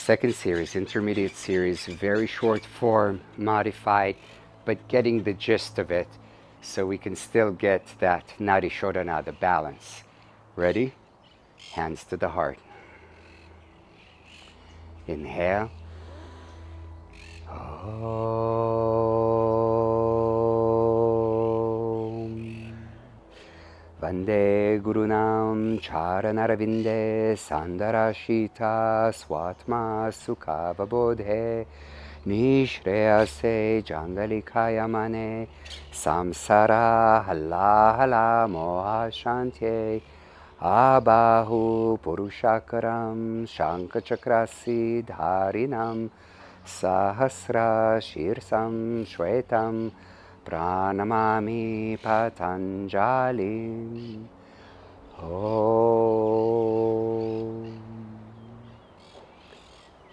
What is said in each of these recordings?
second series, intermediate series, very short form, modified, but getting the gist of it so we can still get that Nadi Shodhana, the balance. Ready? Hands to the heart. Inhale. Vande Gurunam Charanarvinde Sandarashita Swatma Sukhavabodhe Nishreyase Jangalikaya Mane Samsara Hala Hala Moha Shantye Abahu Purushakaram Shankachakrasi Dharinam Sahasra Shirsam Shwetam Pranamami Patanjali. Om.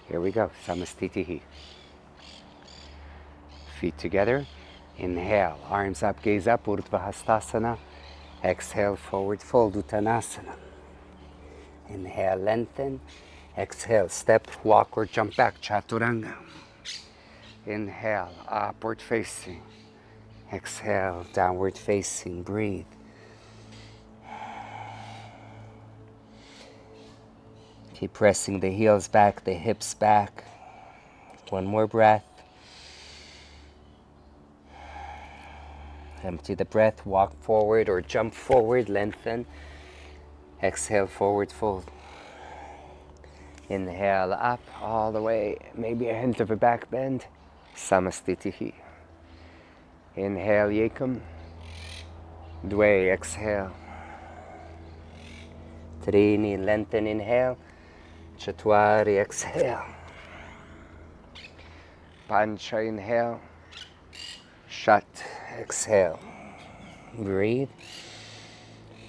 Here we go. Samastitihi. Feet together. Inhale. Arms up, gaze up. Urdhva Hastasana. Exhale, forward fold. Uttanasana. Inhale, lengthen. Exhale, step, walk or jump back. Chaturanga. Inhale, upward facing. Exhale, downward facing, breathe. Keep pressing the heels back, the hips back. One more breath. Empty the breath, walk forward or jump forward, lengthen. Exhale, forward fold. Inhale, up all the way, maybe a hint of a back bend. Samastitihi. Inhale, Yekam. Dve, exhale. Trini, lengthen, inhale. Chatwari, exhale. Pancha, inhale. Shat, exhale. Breathe.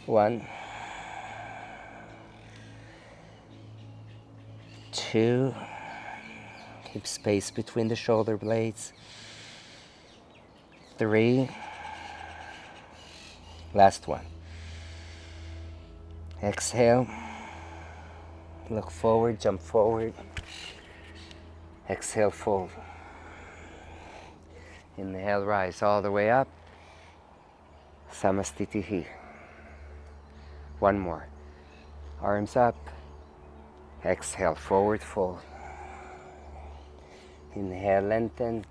1, 2. Keep space between the shoulder blades. 3. Last one. Exhale. Look forward, jump forward. Exhale, fold. Inhale, rise all the way up. Samastitihi. One more. Arms up. Exhale, forward fold. Inhale, lengthen.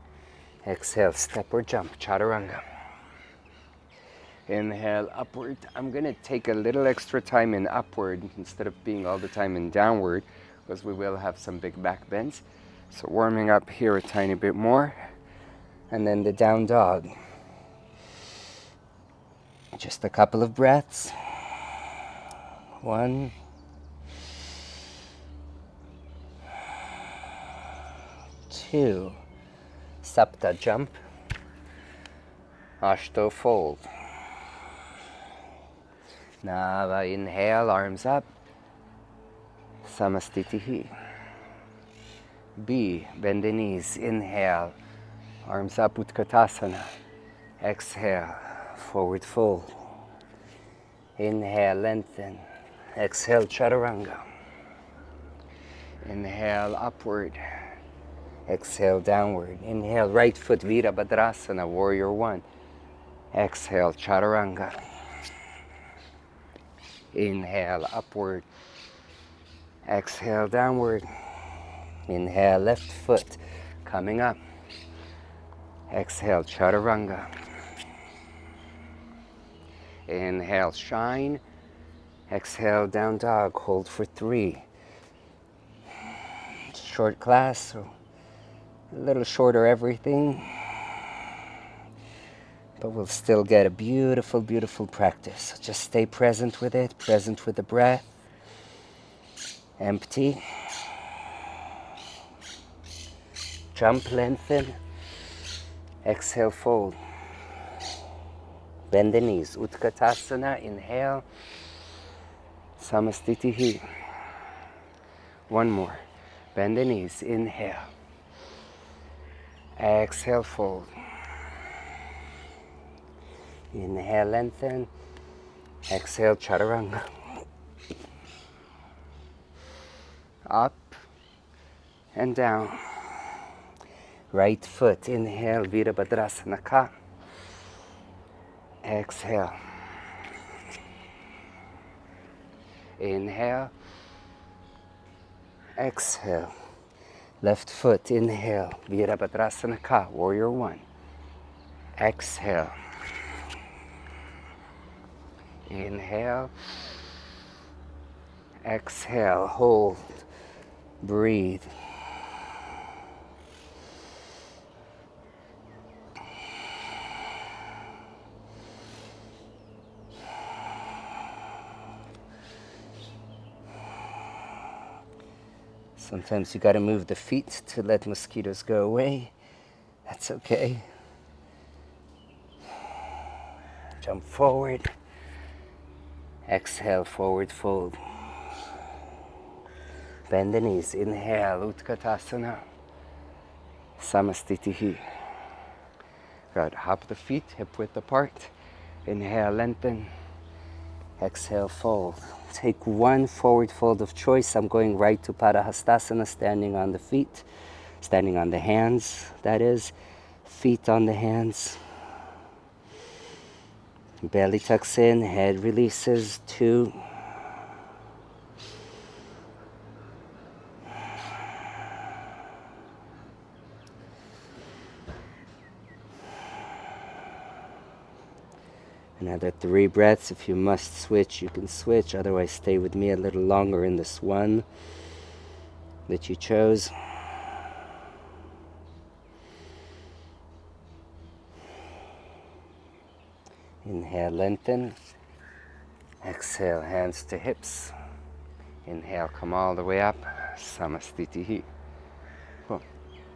Exhale, step or jump, chaturanga. Inhale, upward. I'm going to take a little extra time in upward instead of being all the time in downward, because we will have some big back bends. So warming up here a tiny bit more. And then the down dog. Just a couple of breaths. 1, 2. Sapta, jump. Ashto, fold. Nava, inhale, arms up. Samastitihi. B, bend the knees. Inhale, arms up, Utkatasana. Exhale, forward fold. Inhale, lengthen. Exhale, chaturanga. Inhale, upward. Exhale, downward. Inhale, right foot, Virabhadrasana, warrior 1. Exhale, chaturanga. Inhale, upward. Exhale, downward. Inhale, left foot, coming up. Exhale, chaturanga. Inhale, shine. Exhale, down dog, hold for 3. Short class, so a little shorter everything, but we'll still get a beautiful, beautiful practice. So just stay present with it, present with the breath. Empty. Jump, lengthen. Exhale, fold. Bend the knees. Utkatasana, inhale. Samastitihi. One more. Bend the knees, inhale. Exhale, fold. Inhale, lengthen. Exhale, chaturanga. Up. and down. Right foot, inhale, Virabhadrasana Ka. Exhale. Inhale. Exhale. Left foot, inhale, Virabhadrasana Ka, Warrior One. Exhale. Inhale. Exhale, hold, breathe. Sometimes you got to move the feet to let mosquitoes go away. That's okay. Jump forward. Exhale, forward fold. Bend the knees. Inhale, Utkatasana. Samastitihi. Good. Hop the feet, hip width apart. Inhale, lengthen. Exhale, fold. Take one forward fold of choice. I'm going right to Padahastasana, standing on the feet, standing on the hands, that is. Feet on the hands. Belly tucks in, head releases. 2. Another 3 breaths. If you must switch, you can switch. Otherwise, stay with me a little longer in this one that you chose. Inhale, lengthen. Exhale, hands to hips. Inhale, come all the way up. Samastitihi. Cool.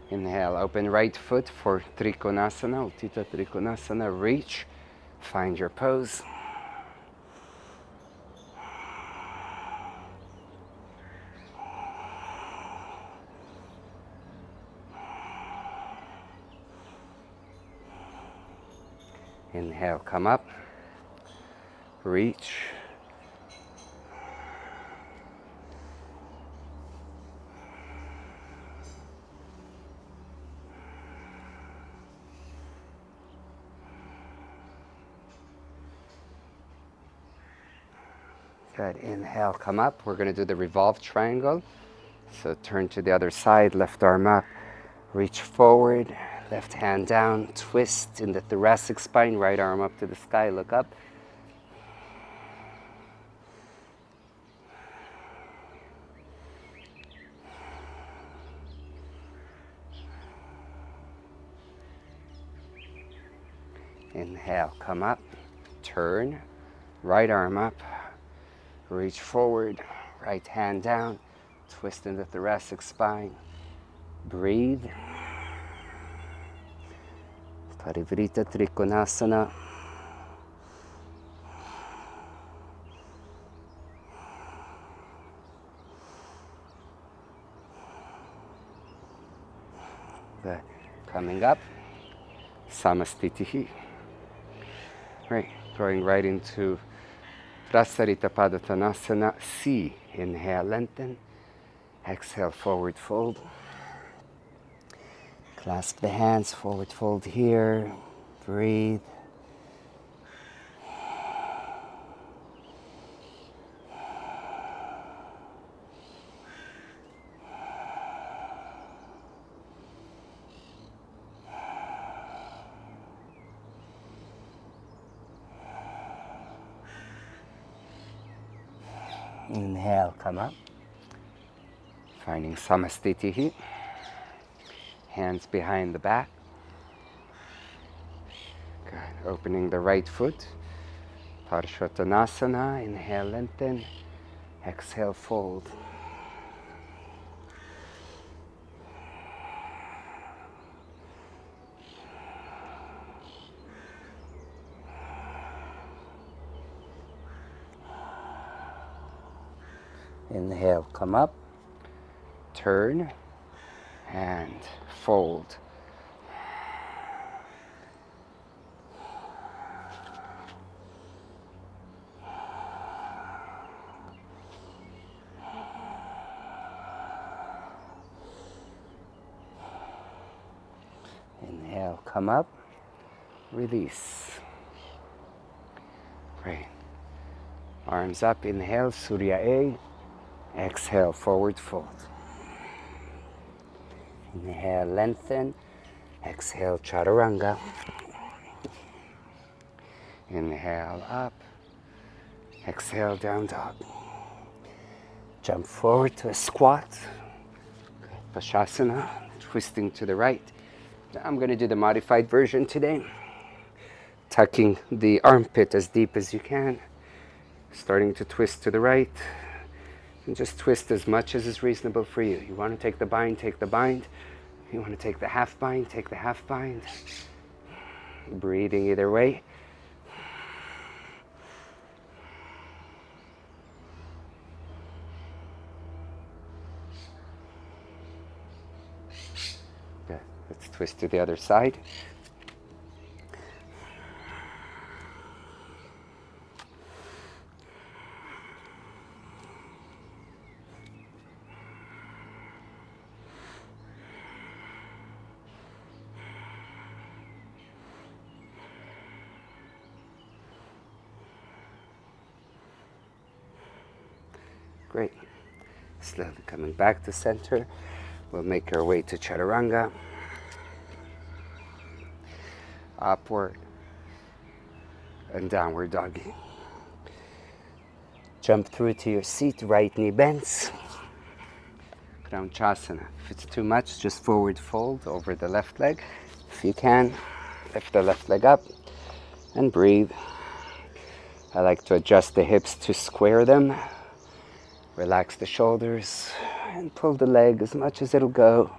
Inhale, open right foot for Trikonasana, Uttita Trikonasana. Reach. Find your pose. Inhale, come up. Reach. Good. Inhale, come up. We're going to do the revolved triangle. So turn to the other side, left arm up. Reach forward, left hand down, twist in the thoracic spine, right arm up to the sky, look up. Inhale, come up, turn, right arm up, reach forward, right hand down, twist in the thoracic spine, breathe. Parivrita Trikonasana. Good. Coming up, Samastitihi. Right, going right into Prasarita Padottanasana. C. Inhale, lengthen. Exhale, forward fold. Clasp the hands, forward fold here. Breathe. Inhale, come up. Finding Samastitihi. Hands behind the back. Good. Opening the right foot. Parshvottanasana. Inhale, lengthen. Exhale, fold. Inhale, come up. Turn and fold. come up, release. Great. Arms up, inhale, Surya A. Exhale, forward fold. Inhale, lengthen. Exhale, chaturanga. Inhale, up. Exhale, down dog. Jump forward to a squat. Pashasana, twisting to the right. I'm going to do the modified version today. Tucking the armpit as deep as you can. Starting to twist to the right. And just twist as much as is reasonable for you. You want to take the bind, take the bind. You want to take the half bind, take the half bind. Breathing either way. Good. Let's twist to the other side. Great. Slowly coming back to center. We'll make our way to chaturanga. Upward and downward doggy. Jump through to your seat, right knee bends. Kramchasana. If it's too much, just forward fold over the left leg. If you can, lift the left leg up and breathe. I like to adjust the hips to square them. Relax the shoulders and pull the leg as much as it'll go.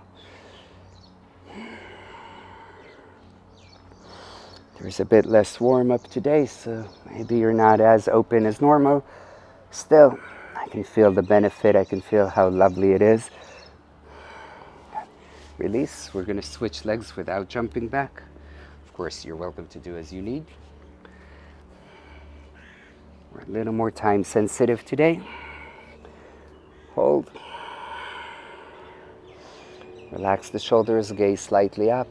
There's a bit less warm up today, so maybe you're not as open as normal. Still, I can feel the benefit. I can feel how lovely it is. Release. We're going to switch legs without jumping back. Of course, you're welcome to do as you need. We're a little more time sensitive today. Hold. Relax the shoulders, gaze slightly up.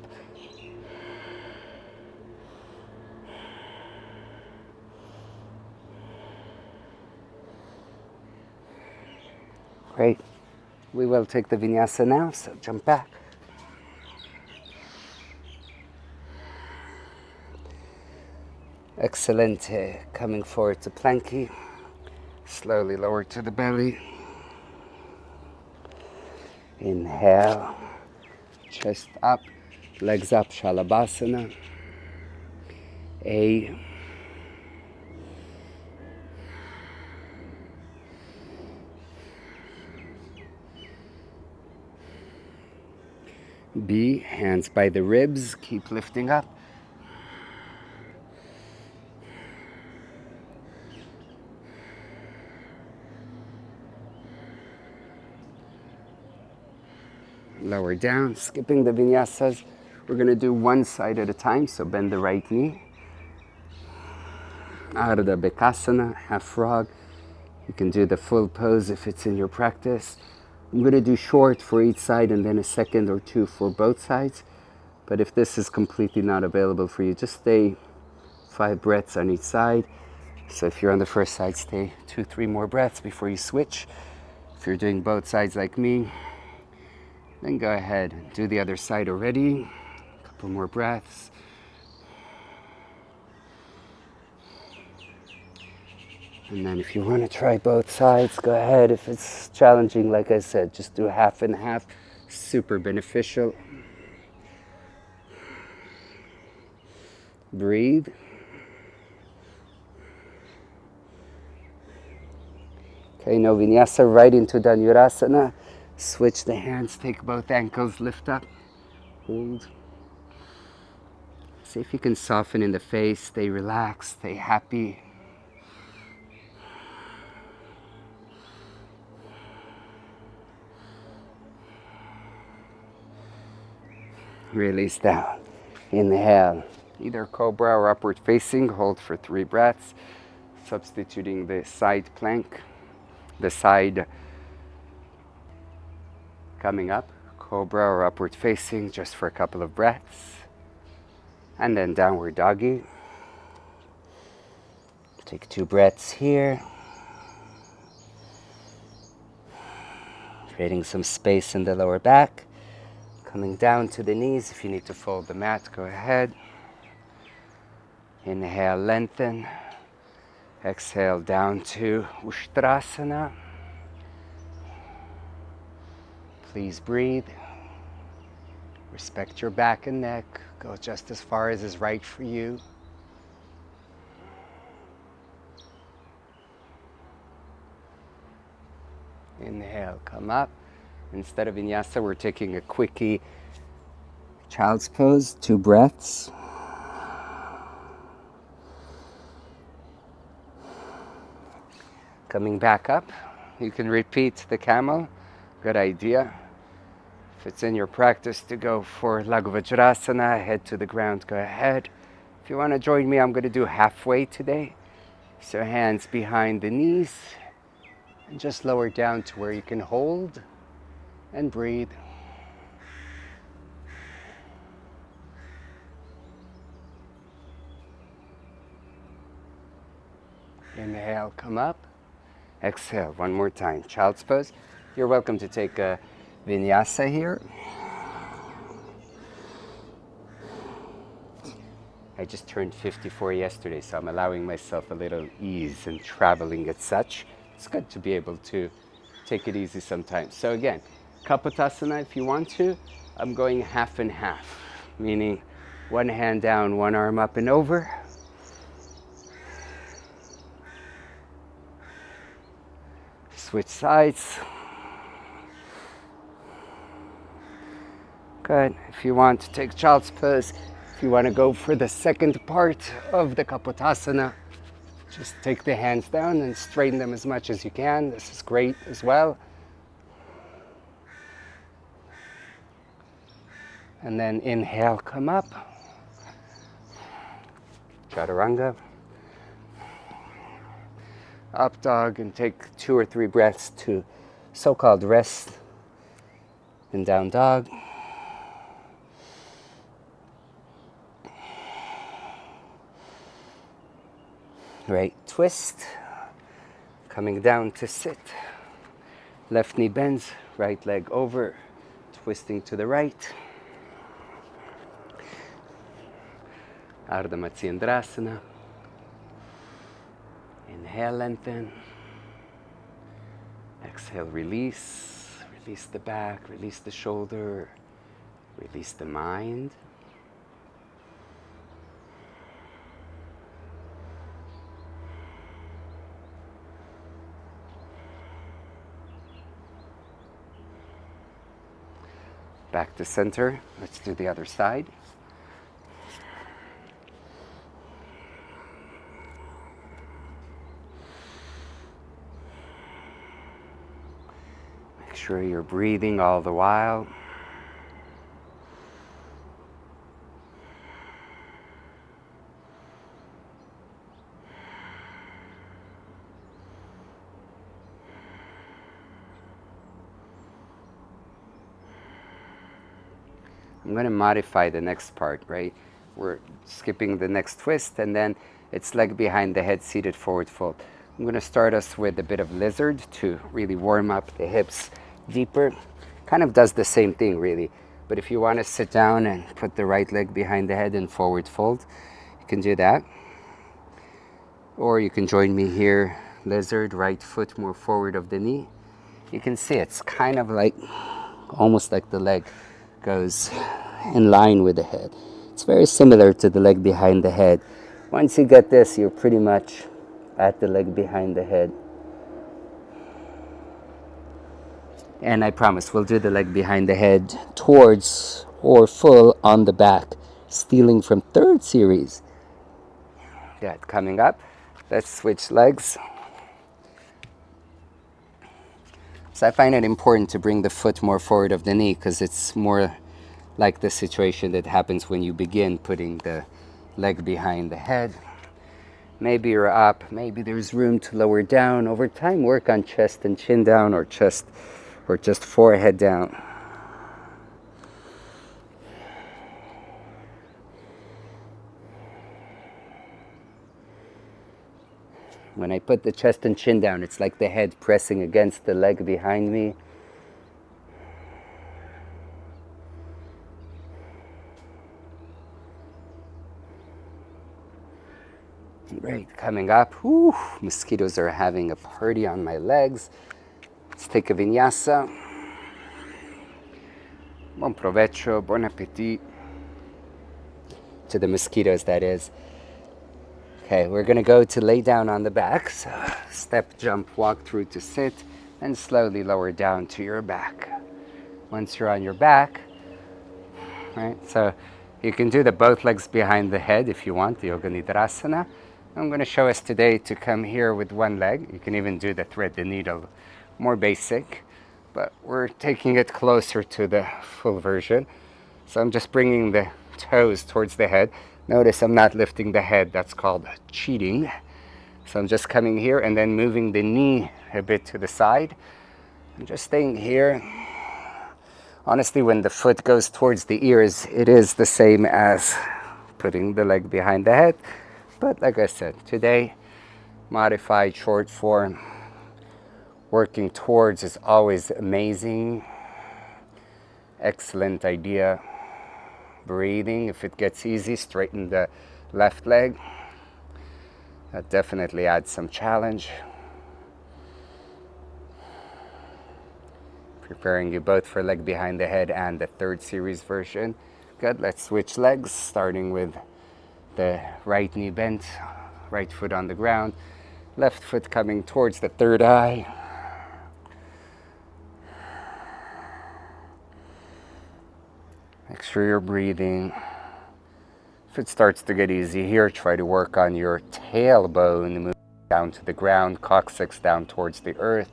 Great. We will take the vinyasa now, so jump back. Excelente. Coming forward to planky. Slowly lower to the belly. Inhale, chest up, legs up, Shalabhasana. A. B, hands by the ribs, keep lifting up. Lower down, skipping the vinyasas. We're going to do one side at a time, so bend the right knee. Ardha Bekasana, half frog. You can do the full pose if it's in your practice. I'm going to do short for each side and then a second or two for both sides. But if this is completely not available for you, just stay 5 breaths on each side. So if you're on the first side, stay 2-3 more breaths before you switch. If you're doing both sides like me, then go ahead and do the other side already. A couple more breaths. And then if you want to try both sides, go ahead. If it's challenging, like I said, just do half and half. Super beneficial. Breathe. Okay, now vinyasa right into Dhanurasana. Switch the hands, take both ankles, lift up, hold. See if you can soften in the face, stay relaxed, stay happy. Release down. Inhale, either cobra or upward facing, hold for 3 breaths, substituting the side plank, the side coming up, cobra or upward facing, just for a couple of breaths. And then downward doggy. Take 2 breaths here. Creating some space in the lower back. Coming down to the knees. If you need to fold the mat, go ahead. Inhale, lengthen. Exhale down to Ustrasana. Please breathe. Respect your back and neck. Go just as far as is right for you. Inhale, come up. Instead of vinyasa, we're taking a quickie child's pose, 2 breaths. Coming back up, you can repeat the camel. Good idea. If it's in your practice to go for Laghu Vajrasana, head to the ground, go ahead. If you want to join me, I'm going to do halfway today. So hands behind the knees, and just lower down to where you can hold and breathe. Inhale, come up. Exhale, one more time. Child's pose. You're welcome to take a vinyasa here. I just turned 54 yesterday, so I'm allowing myself a little ease in traveling as such. It's good to be able to take it easy sometimes. So again, Kapotasana if you want to. I'm going half and half, meaning one hand down, one arm up and over. Switch sides. Good. If you want to take child's pose, if you want to go for the second part of the Kapotasana, just take the hands down and straighten them as much as you can. This is great as well. And then inhale, come up. Chaturanga. Up dog, and take 2 or 3 breaths to so-called rest in down dog. Right twist, coming down to sit. Left knee bends, right leg over, twisting to the right. Ardha Matsyendrasana. Inhale, lengthen. Exhale, release. Release the back, release the shoulder, release the mind. Back to center. Let's do the other side. Make sure you're breathing all the while. I'm going to modify the next part, right? We're skipping the next twist, and then it's leg behind the head, seated forward fold. I'm going to start us with a bit of lizard to really warm up the hips deeper. Kind of does the same thing, really. But if you want to sit down and put the right leg behind the head and forward fold, you can do that. Or you can join me here, lizard, right foot more forward of the knee. You can see it's kind of like, almost like the leg goes in line with the head. It's very similar to the leg behind the head. Once you get this, you're pretty much at the leg behind the head. And I promise we'll do the leg behind the head towards or full on the back, stealing from third series. Good. Coming up, let's switch legs. So I find it important to bring the foot more forward of the knee because it's more like the situation that happens when you begin putting the leg behind the head. Maybe you're up, maybe there's room to lower down. Over time, work on chest and chin down, or just forehead down. When I put the chest and chin down, it's like the head pressing against the leg behind me. Great, coming up. Whew, mosquitoes are having a party on my legs. Let's take a vinyasa. Buon provecho, bon appetit. To the mosquitoes, that is. Okay, we're going to go to lay down on the back. So step, jump, walk through to sit, and slowly lower down to your back. Once you're on your back, right, so you can do the both legs behind the head if you want, the Yoga Nidrasana. I'm going to show us today to come here with one leg. You can even do the thread the needle, more basic, but we're taking it closer to the full version. So I'm just bringing the toes towards the head. Notice I'm not lifting the head, that's called cheating. So I'm just coming here and then moving the knee a bit to the side. I'm just staying here. Honestly, when the foot goes towards the ears, it is the same as putting the leg behind the head. But like I said, today, modified short form, working towards is always amazing. Excellent idea. Breathing, if it gets easy, straighten the left leg. That definitely adds some challenge. Preparing you both for leg behind the head and the third series version. Good, let's switch legs, starting with the right knee bent, right foot on the ground, left foot coming towards the third eye. Make sure you're breathing. If it starts to get easy here, try to work on your tailbone, move down to the ground, coccyx down towards the earth.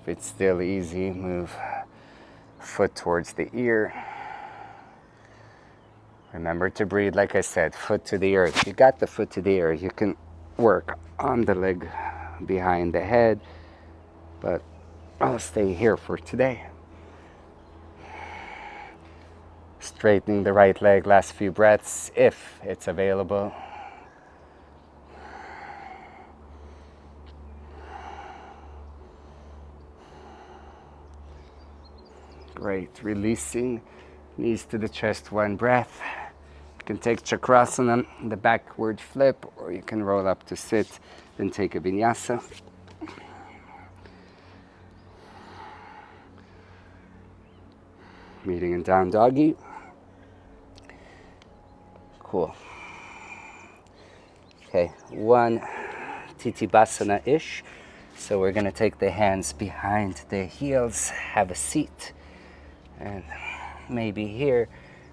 If it's still easy, move foot towards the ear. Remember to breathe, like I said, foot to the earth. You got the foot to the earth, you can work on the leg behind the head, but I'll stay here for today. Straightening the right leg, last few breaths, if it's available. Great, releasing, knees to the chest, one breath. You can take Chakrasana, the backward flip, or you can roll up to sit, then take a vinyasa. Meeting in down doggy. Cool. Okay, one Titibhasana-ish. So we're gonna take the hands behind the heels, have a seat, and maybe here,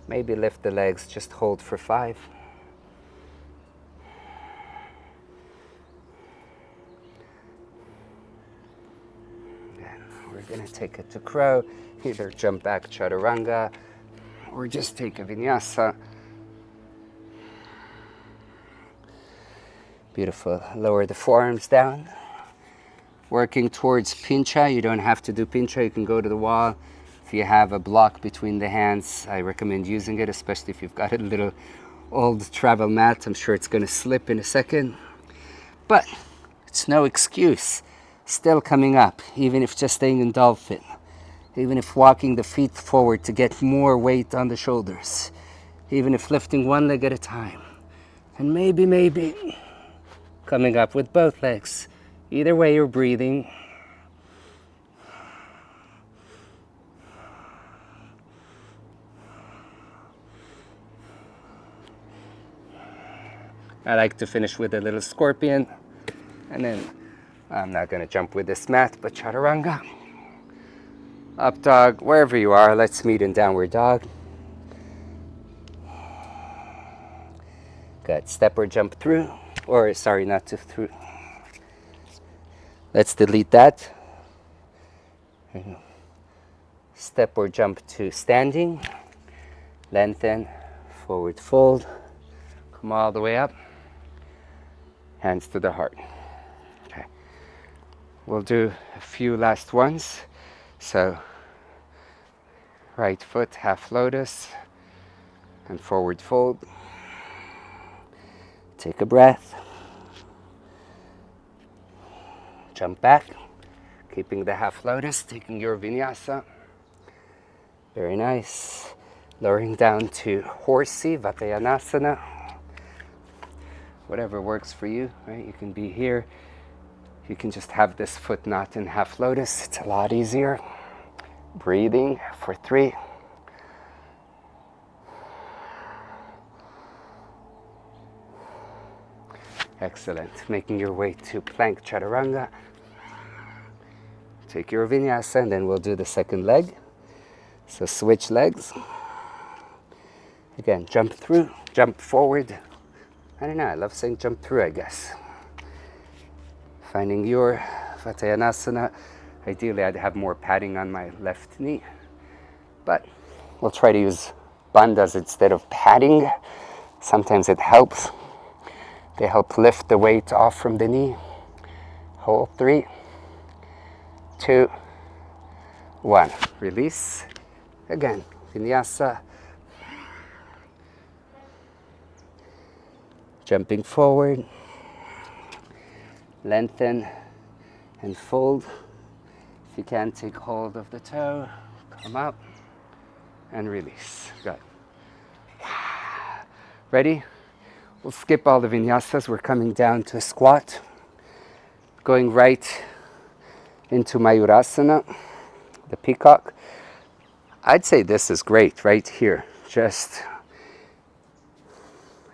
maybe lift the legs, just hold for 5. Then we're gonna take it to crow, either jump back chaturanga, or just take a vinyasa. Beautiful. Lower the forearms down. Working towards pincha. You don't have to do pincha. You can go to the wall. If you have a block between the hands, I recommend using it, especially if you've got a little old travel mat. I'm sure it's going to slip in a second. But it's no excuse. Still coming up, even if just staying in dolphin. Even if walking the feet forward to get more weight on the shoulders. Even if lifting one leg at a time. And maybe coming up with both legs. Either way, you're breathing. I like to finish with a little scorpion. And then I'm not going to jump with this mat, but chaturanga. Up dog, wherever you are, let's meet in downward dog. Good. Step or jump through. Or, sorry, not to through. Let's delete that. Step or jump to standing. Lengthen. Forward fold. Come all the way up. Hands to the heart. Okay. We'll do a few last ones. So, right foot, half lotus. And forward fold. Take a breath. Jump back, keeping the half lotus, taking your vinyasa. Very nice. Lowering down to horsey, Vatayanasana. Whatever works for you, right? You can be here. You can just have this foot not in half lotus. It's a lot easier. Breathing for 3. Excellent. Making your way to plank chaturanga. Take your vinyasa and then we'll do the second leg. So switch legs. Again, jump through, jump forward. I don't know, I love saying jump through, I guess. Finding your Vatayanasana. Ideally, I'd have more padding on my left knee, but we'll try to use bandhas instead of padding. Sometimes it helps. They help lift the weight off from the knee. Hold 3, 2, 1. Release. Again, vinyasa. Jumping forward. Lengthen and fold. If you can, take hold of the toe. Come up and release. Good. Ready? We'll skip all the vinyasas. We're coming down to a squat. Going right into Mayurasana, the peacock. I'd say this is great right here. Just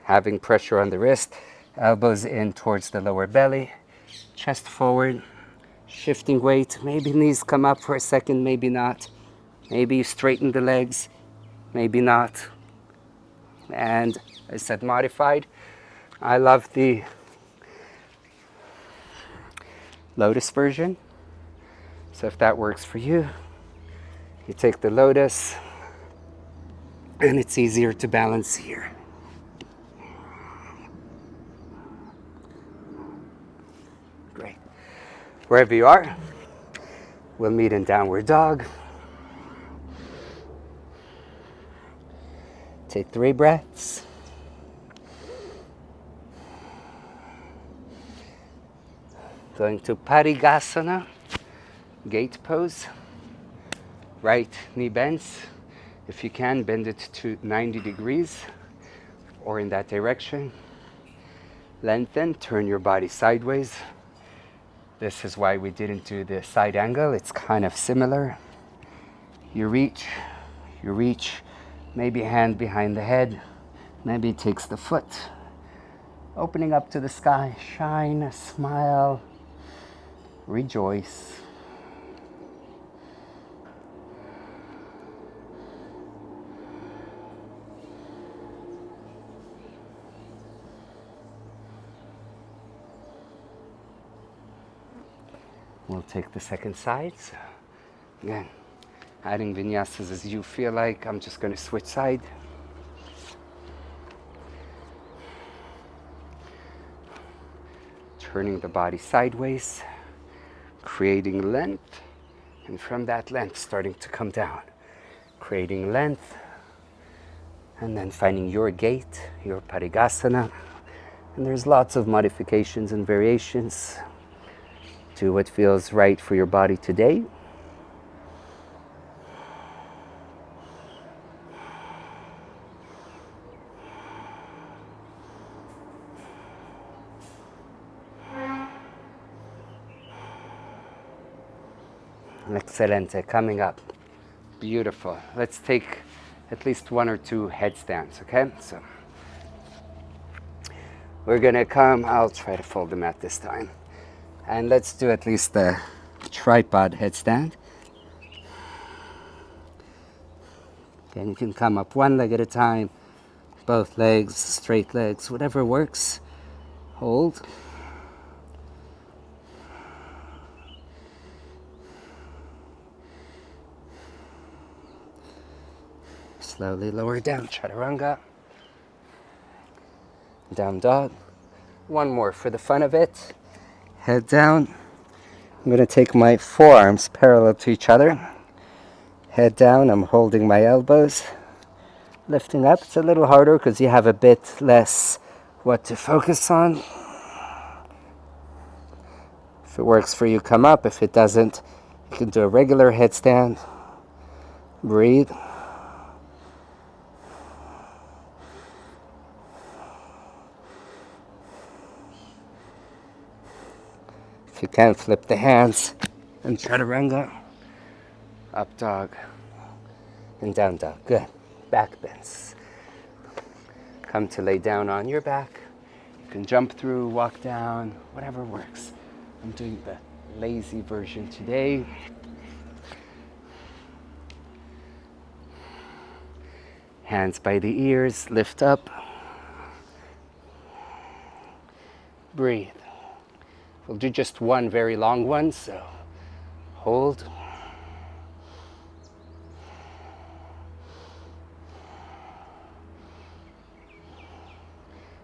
having pressure on the wrist, elbows in towards the lower belly, chest forward, shifting weight. Maybe knees come up for a second, maybe not. Maybe you straighten the legs, maybe not. And I said modified. I love the lotus version. So if that works for you, you take the lotus and it's easier to balance here. Great. Wherever you are, we'll meet in downward dog. Take 3 breaths. Going to Parigasana, gate pose. Right knee bends. If you can, bend it to 90 degrees or in that direction. Lengthen, turn your body sideways. This is why we didn't do the side angle. It's kind of similar. You reach, maybe hand behind the head, maybe it takes the foot. Opening up to the sky, shine, smile, rejoice. We'll take the second side. So again, adding vinyasas as you feel like. I'm just going to switch side. Turning the body sideways, creating length, and from that length starting to come down. Creating length, and then finding your gait, your Parigasana. And there's lots of modifications and variations. Do what feels right for your body today. Excelente, coming up. Beautiful. Let's take at least 1 or 2 headstands, okay? So we're gonna come, I'll try to fold the mat this time. And let's do at least the tripod headstand. And you can come up 1 leg at a time, both legs, straight legs, whatever works. Hold. Slowly lower down, chaturanga. Down dog. 1 more for the fun of it. Head down. I'm going to take my forearms parallel to each other. Head down, I'm holding my elbows. Lifting up, it's a little harder because you have a bit less what to focus on. it works for you, come up. If it doesn't, you can do a regular headstand. Breathe. If you can, flip the hands and chaturanga. Up dog and down dog. Good. Back bends. Come to lay down on your back. You can jump through, walk down, whatever works. I'm doing the lazy version today. Hands by the ears, lift up. Breathe. We'll do just one very long one, so hold.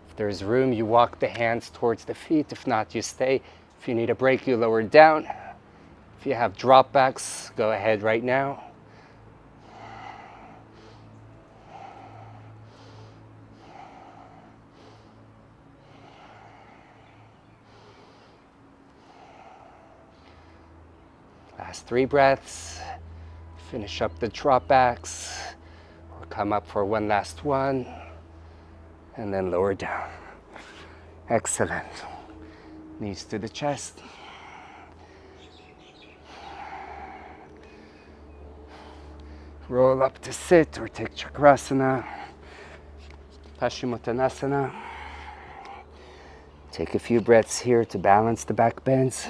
If there's room, you walk the hands towards the feet. If not, you stay. If you need a break, you lower it down. If you have drop backs, go ahead right now. Last 3 breaths. Finish up the drop backs. Or come up for one last one. And then lower down. Excellent. Knees to the chest. Roll up to sit or take Chakrasana. Paschimottanasana. Take a few breaths here to balance the back bends.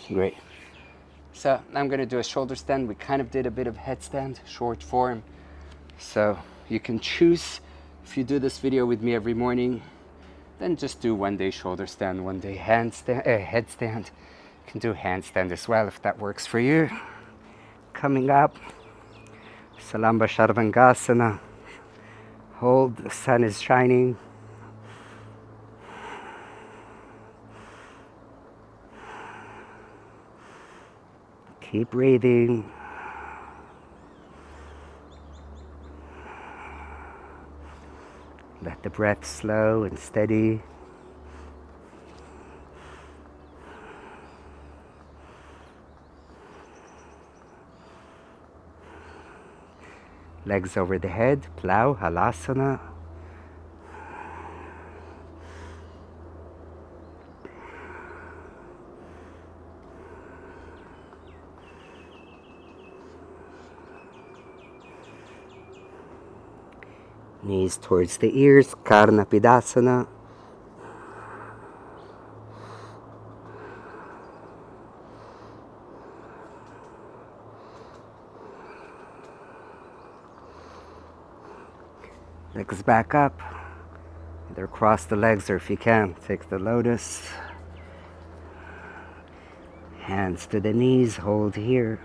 Great. So I'm going to do a shoulder stand. We kind of did a bit of headstand, short form. So you can choose, if you do this video with me every morning, then just do one day shoulder stand, one day headstand. You can do handstand as well if that works for you. Coming up, Salamba Sharvangasana. Hold, the sun is shining. Keep breathing. Let the breath slow and steady. Legs over the head, plow, halasana. Knees towards the ears, Karna Pidasana. Legs back up. Either cross the legs or if you can, take the lotus. Hands to the knees, hold here.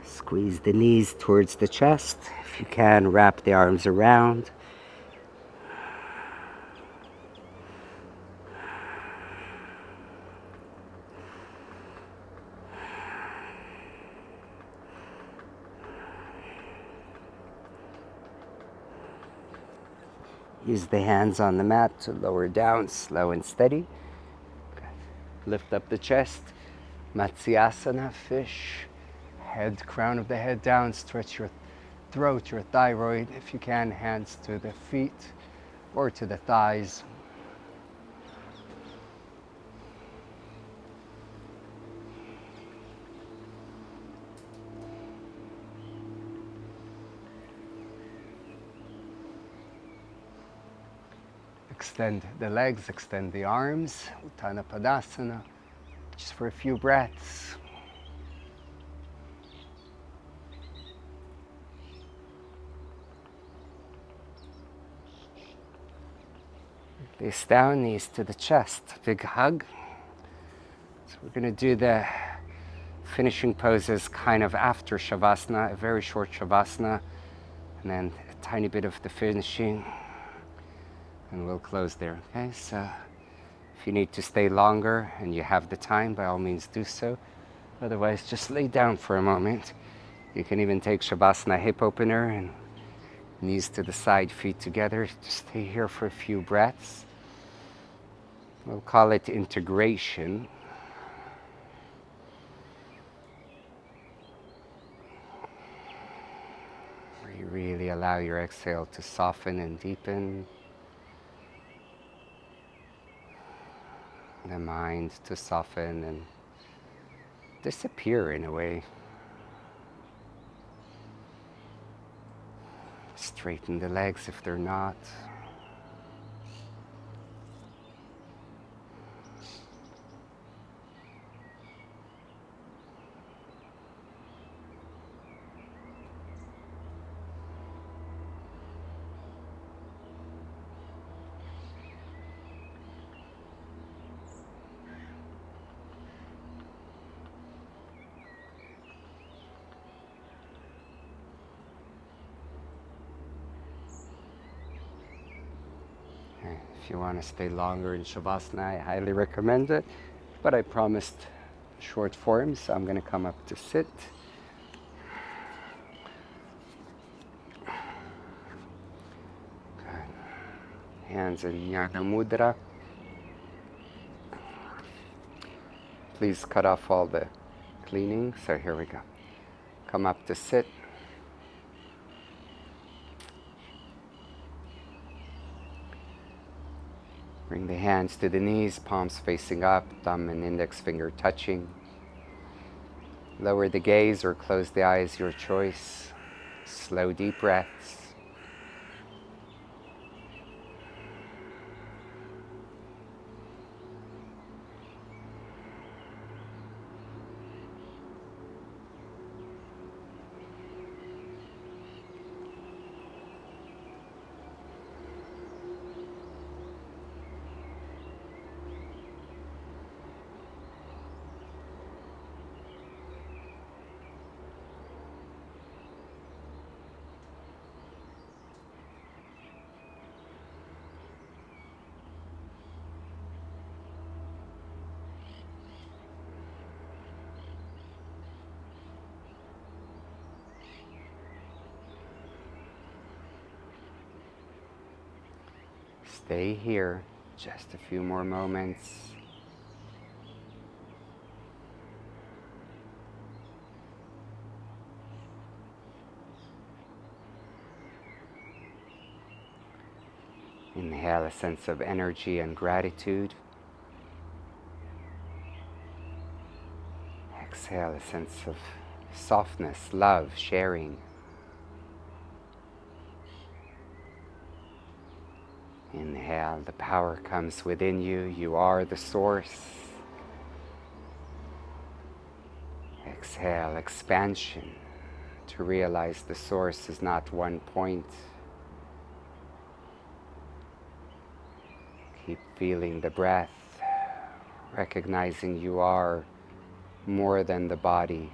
Squeeze the knees towards the chest. If you can, wrap the arms around. Use the hands on the mat to lower down, slow and steady. Okay. Lift up the chest, Matsyasana, fish. Head, crown of the head down, stretch your throat, your thyroid. If you can, hands to the feet or to the thighs. Extend the legs, extend the arms, Uttana Padasana, just for a few breaths. Face down, knees to the chest, big hug. So we're going to do the finishing poses kind of after Shavasana, a very short Shavasana, and then a tiny bit of the finishing, and we'll close there, okay? So if you need to stay longer and you have the time, by all means do so. Otherwise, just lay down for a moment. You can even take Shavasana hip opener and knees to the side, feet together. Just stay here for a few breaths. We'll call it integration. Where you really allow your exhale to soften and deepen. The mind to soften and disappear in a way. Straighten the legs if they're not. If you want to stay longer in Shavasana, I highly recommend it. But I promised short form, so I'm going to come up to sit. Good. Hands in Jnana Mudra. Please cut off all the cleaning. So here we go. Come up to sit. Bring the hands to the knees, palms facing up, thumb and index finger touching. Lower the gaze or close the eyes, your choice. Slow, deep breaths. Stay here, just a few more moments. Inhale a sense of energy and gratitude. Exhale a sense of softness, love, sharing. Inhale, the power comes within you. You are the source. Exhale, expansion, to realize the source is not one point. Keep feeling the breath, recognizing you are more than the body,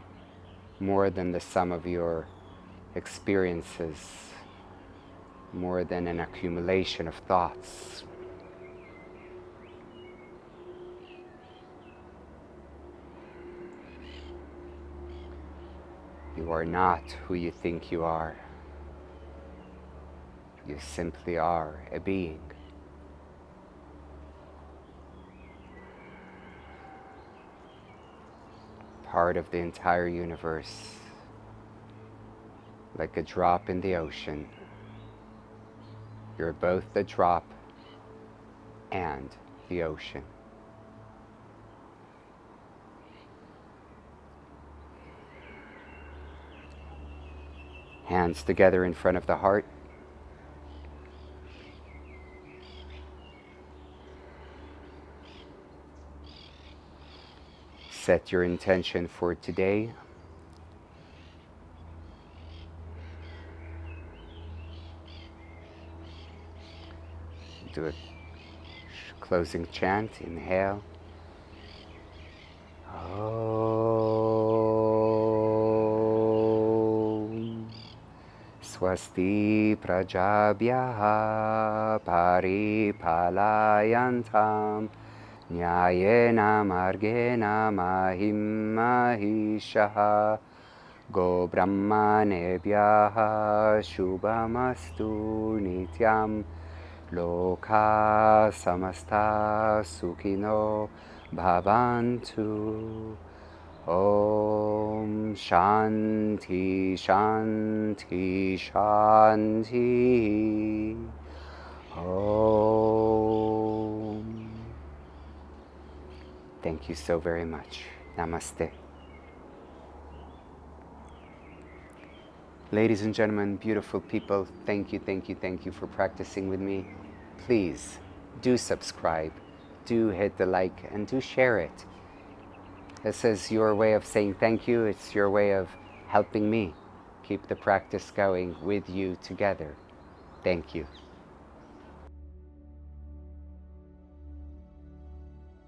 more than the sum of your experiences, more than an accumulation of thoughts. You are not who you think you are. You simply are a being. Part of the entire universe, like a drop in the ocean. You're both the drop and the ocean. Hands together in front of the heart. Set your intention for today. Do a closing chant. Inhale. Om. Swasti prajabhyaha paripalayantam nyayena margena mahim mahishaha go brahmanebhyaha shubhamastu nityam loka samasta sukhino bhavantu. Om Shanti Shanti Shanti. Om. Thank you so very much. Namaste. Ladies and gentlemen, beautiful people, thank you for practicing with me. Please do subscribe, do hit the like, and do share it. This is your way of saying thank you. It's your way of helping me keep the practice going with you together. Thank you.